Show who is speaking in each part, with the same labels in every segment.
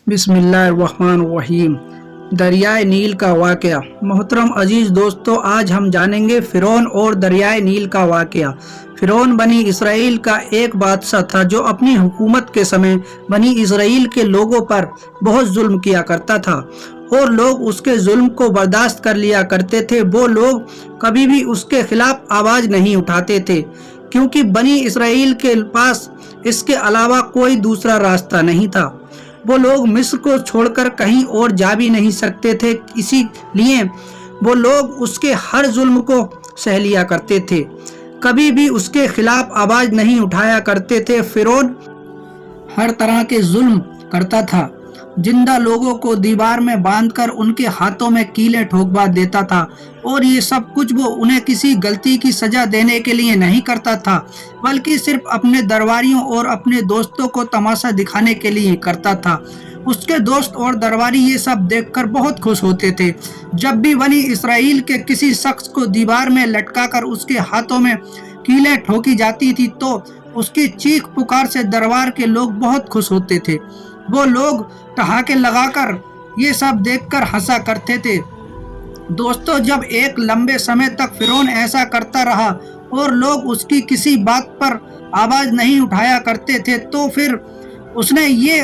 Speaker 1: بسم اللہ الرحمن الرحیم۔ دریائے نیل کا واقعہ۔ محترم عزیز دوستو، آج ہم جانیں گے فرعون اور دریائے نیل کا واقعہ۔ فرعون بنی اسرائیل کا ایک بادشاہ تھا جو اپنی حکومت کے سمے بنی اسرائیل کے لوگوں پر بہت ظلم کیا کرتا تھا اور لوگ اس کے ظلم کو برداشت کر لیا کرتے تھے۔ وہ لوگ کبھی بھی اس کے خلاف آواز نہیں اٹھاتے تھے کیونکہ بنی اسرائیل کے پاس اس کے علاوہ کوئی دوسرا راستہ نہیں تھا۔ وہ لوگ مصر کو چھوڑ کر کہیں اور جا بھی نہیں سکتے تھے، اسی لیے وہ لوگ اس کے ہر ظلم کو سہ لیا کرتے تھے، کبھی بھی اس کے خلاف آواز نہیں اٹھایا کرتے تھے۔ فرعون ہر طرح کے ظلم کرتا تھا، زندہ لوگوں کو دیوار میں باندھ کر ان کے ہاتھوں میں کیلیں ٹھوکوا دیتا تھا، اور یہ سب کچھ وہ انہیں کسی غلطی کی سزا دینے کے لیے نہیں کرتا تھا بلکہ صرف اپنے درباریوں اور اپنے دوستوں کو تماشا دکھانے کے لیے کرتا تھا۔ اس کے دوست اور درباری یہ سب دیکھ کر بہت خوش ہوتے تھے۔ جب بھی بنی اسرائیل کے کسی شخص کو دیوار میں لٹکا کر اس کے ہاتھوں میں کیلیں ٹھوکی جاتی تھی تو اس کی چیخ پکار سے دربار کے لوگ بہت خوش ہوتے تھے۔ وہ لوگ ٹھہاکے لگا کر یہ سب دیکھ کر ہنسا کرتے تھے۔ دوستو، جب ایک لمبے سمے تک فرعون ایسا کرتا رہا اور لوگ اس کی کسی بات پر آواز نہیں اٹھایا کرتے تھے تو پھر اس نے یہ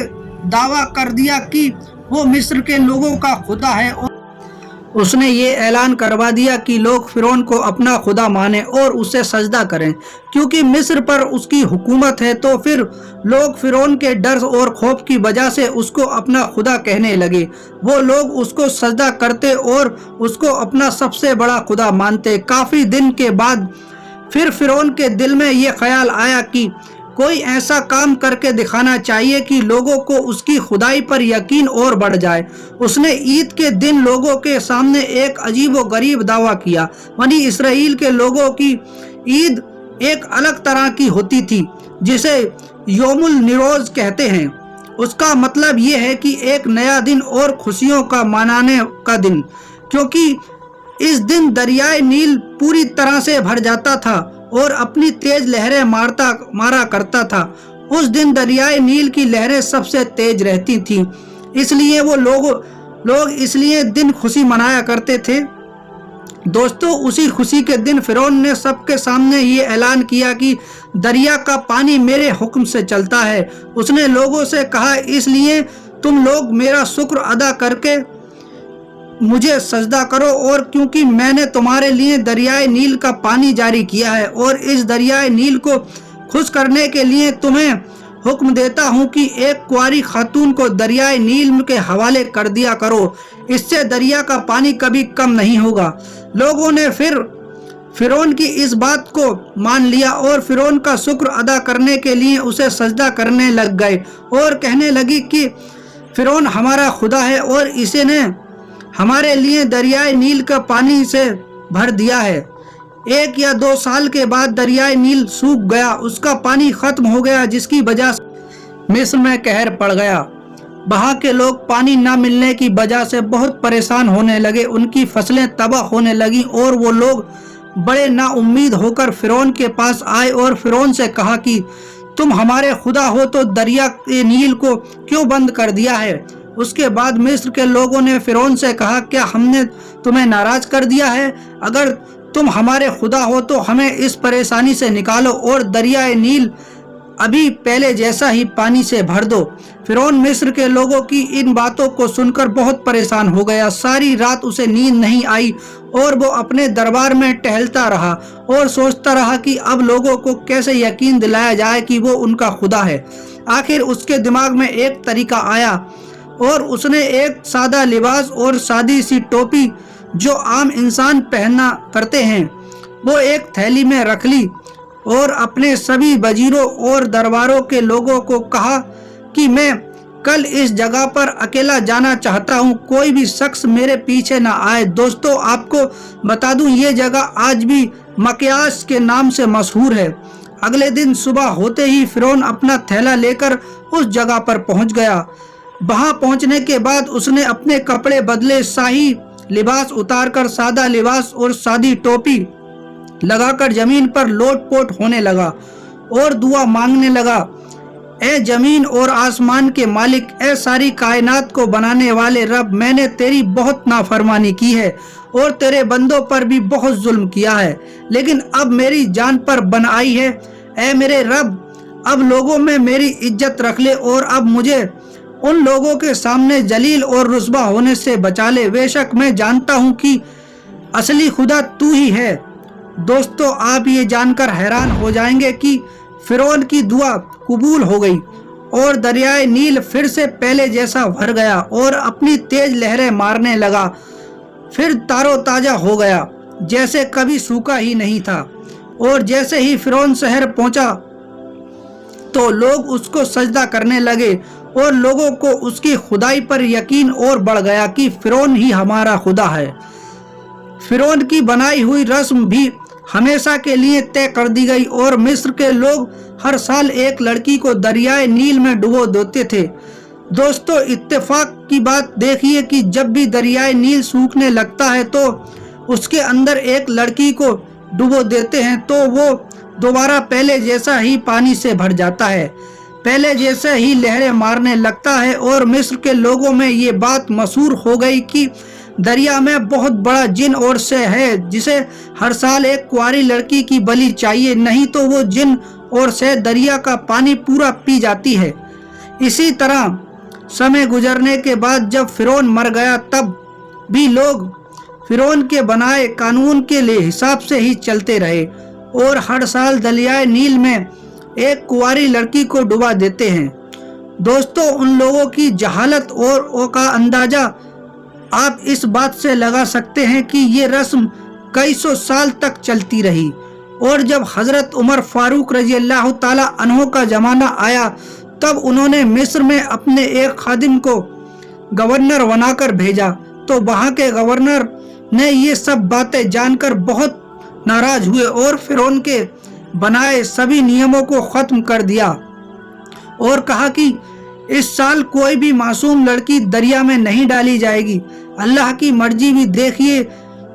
Speaker 1: دعویٰ کر دیا کہ وہ مصر کے لوگوں کا خدا ہے، اور اس نے یہ اعلان کروا دیا کہ لوگ فرعون کو اپنا خدا مانیں اور اسے سجدہ کریں۔ کیونکہ مصر پر اس کی حکومت ہے تو پھر لوگ فرعون کے ڈر اور خوف کی وجہ سے اس کو اپنا خدا کہنے لگے۔ وہ لوگ اس کو سجدہ کرتے اور اس کو اپنا سب سے بڑا خدا مانتے۔ کافی دن کے بعد پھر فرعون کے دل میں یہ خیال آیا کہ کوئی ایسا کام کر کے دکھانا چاہیے کہ لوگوں کو اس کی خدائی پر یقین اور بڑھ جائے۔ اس نے عید کے دن لوگوں کے سامنے ایک عجیب و غریب دعویٰ کیا۔ بنی اسرائیل کے لوگوں کی عید ایک الگ طرح کی ہوتی تھی جسے یوم النوروز کہتے ہیں۔ اس کا مطلب یہ ہے کہ ایک نیا دن اور خوشیوں کا منانے کا دن، کیونکہ اس دن دریائے نیل پوری طرح سے بھر جاتا تھا اور اپنی تیز لہریں مارا کرتا تھا۔ اس دن دریائے نیل کی لہریں سب سے تیز رہتی تھیں، اس لیے وہ لوگ اس لیے دن خوشی منایا کرتے تھے۔ دوستو، اسی خوشی کے دن فرعون نے سب کے سامنے یہ اعلان کیا کہ دریا کا پانی میرے حکم سے چلتا ہے۔ اس نے لوگوں سے کہا، اس لیے تم لوگ میرا شکر ادا کر کے مجھے سجدہ کرو، اور کیونکہ میں نے تمہارے لیے دریائے نیل کا پانی جاری کیا ہے، اور اس دریائے نیل کو خشک کرنے کے لیے تمہیں حکم دیتا ہوں کہ ایک کنواری خاتون کو دریائے نیل کے حوالے کر دیا کرو، اس سے دریا کا پانی کبھی کم نہیں ہوگا۔ لوگوں نے پھر فرعون کی اس بات کو مان لیا اور فرعون کا شکر ادا کرنے کے لیے اسے سجدہ کرنے لگ گئے اور کہنے لگی کہ فرعون ہمارا خدا ہے اور اس نے ہمارے لیے دریائے نیل کا پانی سے بھر دیا ہے۔ 1 یا 2 سال کے بعد دریائے نیل سوکھ گیا، اس کا پانی ختم ہو گیا، جس کی وجہ سے مصر میں قحط پڑ گیا۔ وہاں کے لوگ پانی نہ ملنے کی وجہ سے بہت پریشان ہونے لگے، ان کی فصلیں تباہ ہونے لگیں، اور وہ لوگ بڑے نا امید ہو کر فرعون کے پاس آئے اور فرعون سے کہا کہ تم ہمارے خدا ہو تو دریا نیل کو کیوں بند کر دیا ہے؟ اس کے بعد مصر کے لوگوں نے فرعون سے کہا، کیا ہم نے تمہیں ناراض کر دیا ہے؟ اگر تم ہمارے خدا ہو تو ہمیں اس پریشانی سے نکالو اور دریائے نیل ابھی پہلے جیسا ہی پانی سے بھر دو۔ فرعون مصر کے لوگوں کی ان باتوں کو سن کر بہت پریشان ہو گیا۔ ساری رات اسے نیند نہیں آئی اور وہ اپنے دربار میں ٹہلتا رہا اور سوچتا رہا کہ اب لوگوں کو کیسے یقین دلایا جائے کہ وہ ان کا خدا ہے۔ آخر اس کے دماغ میں ایک طریقہ آیا اور اس نے ایک سادہ لباس اور سادی سی ٹوپی جو عام انسان پہنا کرتے ہیں وہ ایک تھیلی میں رکھ لی اور اپنے سبھی وزیروں اور درباروں کے لوگوں کو کہا کہ میں کل اس جگہ پر اکیلا جانا چاہتا ہوں، کوئی بھی شخص میرے پیچھے نہ آئے۔ دوستو، آپ کو بتا دوں یہ جگہ آج بھی مکیاس کے نام سے مشہور ہے۔ اگلے دن صبح ہوتے ہی فرعون اپنا تھیلا لے کر اس جگہ پر پہنچ گیا۔ وہاں پہنچنے کے بعد اس نے اپنے کپڑے بدلے، شاہی لباس اتار کر سادہ لباس اور سادی ٹوپی لگا کر زمین پر لوٹ پوٹ ہونے لگا اور دعا مانگنے لگا، اے زمین اور آسمان کے مالک، اے ساری کائنات کو بنانے والے رب، میں نے تیری بہت نافرمانی کی ہے اور تیرے بندوں پر بھی بہت ظلم کیا ہے، لیکن اب میری جان پر بن آئی ہے۔ اے میرے رب، اب لوگوں میں میری عزت رکھ لے اور اب مجھے ان لوگوں کے سامنے ذلیل اور رسوا ہونے سے بچا لے۔ بے شک میں جانتا ہوں کہ اصلی خدا تو ہی ہے۔ دوستو، آپ یہ جان کر حیران ہو جائیں گے کہ فرعون کی دعا قبول ہو گئی اور دریائے نیل پھر سے پہلے جیسا بھر گیا اور اپنی تیز لہریں مارنے لگا، پھر تارو تازہ ہو گیا جیسے کبھی سوکھا ہی نہیں تھا۔ اور جیسے ہی فرعون شہر پہنچا تو لوگ اس کو سجدہ کرنے لگے اور لوگوں کو اس کی خدائی پر یقین اور بڑھ گیا کہ فرعون ہی ہمارا خدا ہے۔ فرعون کی بنائی ہوئی رسم بھی ہمیشہ کے لیے طے کر دی گئی اور مصر کے لوگ ہر سال ایک لڑکی کو دریائے نیل میں ڈبو دیتے تھے۔ دوستو، اتفاق کی بات دیکھیے کہ جب بھی دریائے نیل سوکھنے لگتا ہے تو اس کے اندر ایک لڑکی کو ڈبو دیتے ہیں تو وہ دوبارہ پہلے جیسا ہی پانی سے بھر جاتا ہے، پہلے جیسے ہی لہریں مارنے لگتا ہے۔ اور مصر کے لوگوں میں یہ بات مشہور ہو گئی کہ دریا میں بہت بڑا جن اور سہ ہے جسے ہر سال ایک کنواری لڑکی کی بلی چاہیے، نہیں تو وہ جن اور سہ دریا کا پانی پورا پی جاتی ہے۔ اسی طرح سمے گزرنے کے بعد جب فرعون مر گیا تب بھی لوگ فرعون کے بنائے قانون کے حساب سے ہی چلتے رہے اور ہر سال دریائے نیل میں ایک کنواری لڑکی کو ڈبا دیتے ہیں۔ دوستو، ان لوگوں کی جہالت اور کا اندازہ آپ اس بات سے لگا سکتے ہیں کہ یہ رسم کئی سو سال تک چلتی رہی، اور جب حضرت عمر فاروق رضی اللہ تعالیٰ عنہ کا زمانہ آیا تب انہوں نے مصر میں اپنے ایک خادم کو گورنر بنا کر بھیجا، تو وہاں کے گورنر نے یہ سب باتیں جان کر بہت ناراض ہوئے اور فرعون کے بنائے سبھی نیموں کو ختم کر دیا اور کہا کہ اس سال کوئی بھی معصوم لڑکی دریا میں نہیں ڈالی جائے گی۔ اللہ کی مرضی بھی دیکھیے،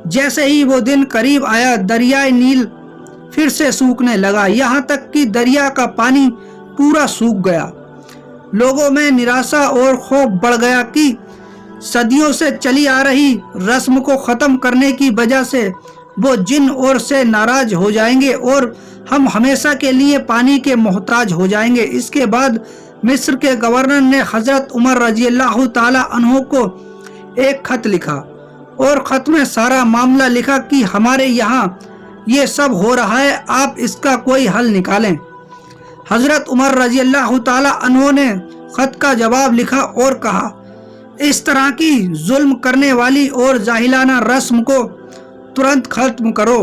Speaker 1: جیسے ہی وہ دن قریب آیا دریائے نیل پھر سے سوکھنے لگا، یہاں تک کہ دریا کا پانی پورا سوکھ گیا۔ لوگوں میں نراسا اور خوف بڑھ گیا کہ صدیوں سے چلی آ رہی رسم کو ختم کرنے کی وجہ سے وہ جن اور سے ناراض ہو جائیں گے اور ہم ہمیشہ کے لیے پانی کے محتاج ہو جائیں گے۔ اس کے بعد مصر کے گورنر نے حضرت عمر رضی اللہ تعالی عنہ کو ایک خط لکھا اور خط میں سارا معاملہ لکھا کہ ہمارے یہاں یہ سب ہو رہا ہے، آپ اس کا کوئی حل نکالیں۔ حضرت عمر رضی اللہ تعالی عنہ نے خط کا جواب لکھا اور کہا، اس طرح کی ظلم کرنے والی اور جاہلانہ رسم کو ترنت ختم کرو،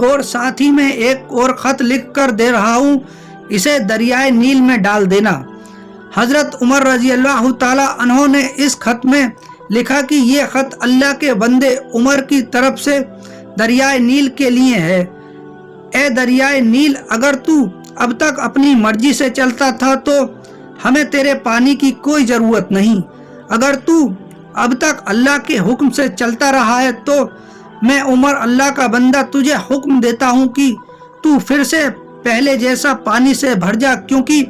Speaker 1: اور ساتھ ہی میں ایک اور خط لکھ کر دے رہا ہوں، اسے دریائے نیل میں ڈال دینا۔ حضرت عمر رضی اللہ تعالی عنہ نے اس خط میں لکھا کہ یہ خط اللہ کے بندے عمر کی طرف سے دریائے نیل کے لیے ہے۔ اے دریائے نیل، اگر تو اب تک اپنی مرضی سے چلتا تھا تو ہمیں تیرے پانی کی کوئی ضرورت نہیں، اگر تو اب تک اللہ کے حکم سے چلتا رہا ہے تو میں عمر اللہ کا بندہ تجھے حکم دیتا ہوں کہ تو پھر سے پہلے جیسا پانی سے بھر جا، کیونکہ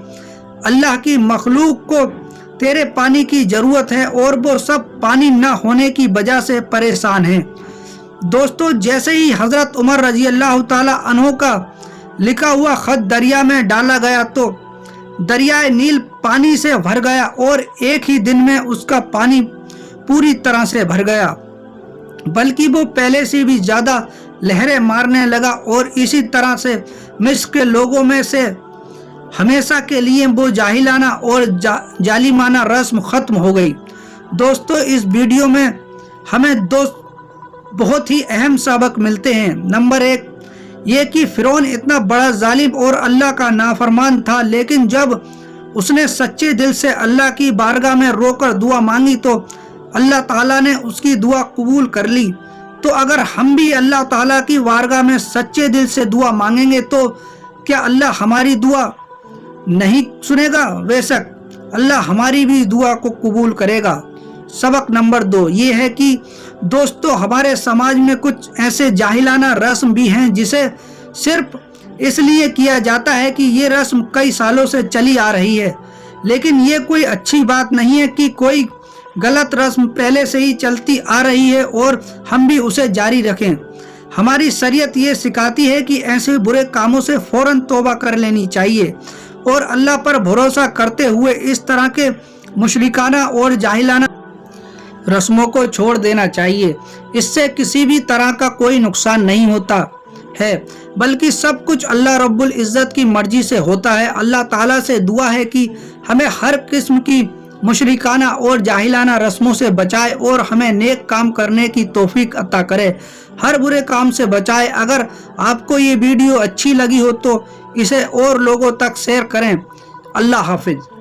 Speaker 1: اللہ کی مخلوق کو تیرے پانی کی ضرورت ہے اور وہ سب پانی نہ ہونے کی وجہ سے پریشان ہیں۔ دوستو، جیسے ہی حضرت عمر رضی اللہ تعالی عنہ کا لکھا ہوا خط دریا میں ڈالا گیا تو دریائے نیل پانی سے بھر گیا اور ایک ہی دن میں اس کا پانی پوری طرح سے بھر گیا، بلکہ وہ پہلے سے بھی زیادہ لہریں مارنے لگا، اور اسی طرح سے مصر کے لوگوں میں سے ہمیشہ کے لیے وہ جاہلانہ اور ظالمانہ رسم ختم ہو گئی۔ دوستو، اس ویڈیو میں ہمیں دو بہت ہی اہم سبق ملتے ہیں۔ نمبر ایک یہ کہ فرعون اتنا بڑا ظالم اور اللہ کا نافرمان تھا، لیکن جب اس نے سچے دل سے اللہ کی بارگاہ میں رو کر دعا مانگی تو اللہ تعالیٰ نے اس کی دعا قبول کر لی۔ تو اگر ہم بھی اللہ تعالیٰ کی بارگاہ میں سچے دل سے دعا مانگیں گے تو کیا اللہ ہماری دعا نہیں سنے گا؟ بے شک اللہ ہماری بھی دعا کو قبول کرے گا۔ سبق نمبر 2 یہ ہے کہ دوستو، ہمارے سماج میں کچھ ایسے جاہلانہ رسم بھی ہیں جسے صرف اس لیے کیا جاتا ہے کہ یہ رسم کئی سالوں سے چلی آ رہی ہے، لیکن یہ کوئی اچھی بات نہیں ہے کہ کوئی غلط رسم پہلے سے ہی چلتی آ رہی ہے اور ہم بھی اسے جاری رکھیں۔ ہماری شریعت یہ سکھاتی ہے کہ ایسے برے کاموں سے فوراً توبہ کر لینی چاہیے اور اللہ پر بھروسہ کرتے ہوئے اس طرح کے مشرکانہ اور جاہلانہ رسموں کو چھوڑ دینا چاہیے۔ اس سے کسی بھی طرح کا کوئی نقصان نہیں ہوتا ہے، بلکہ سب کچھ اللہ رب العزت کی مرضی سے ہوتا ہے۔ اللہ تعالیٰ سے دعا ہے کہ ہمیں ہر قسم کی مشرکانہ اور جاہلانہ رسموں سے بچائے اور ہمیں نیک کام کرنے کی توفیق عطا کرے، ہر برے کام سے بچائے۔ اگر آپ کو یہ ویڈیو اچھی لگی ہو تو اسے اور لوگوں تک شیئر کریں۔ اللہ حافظ۔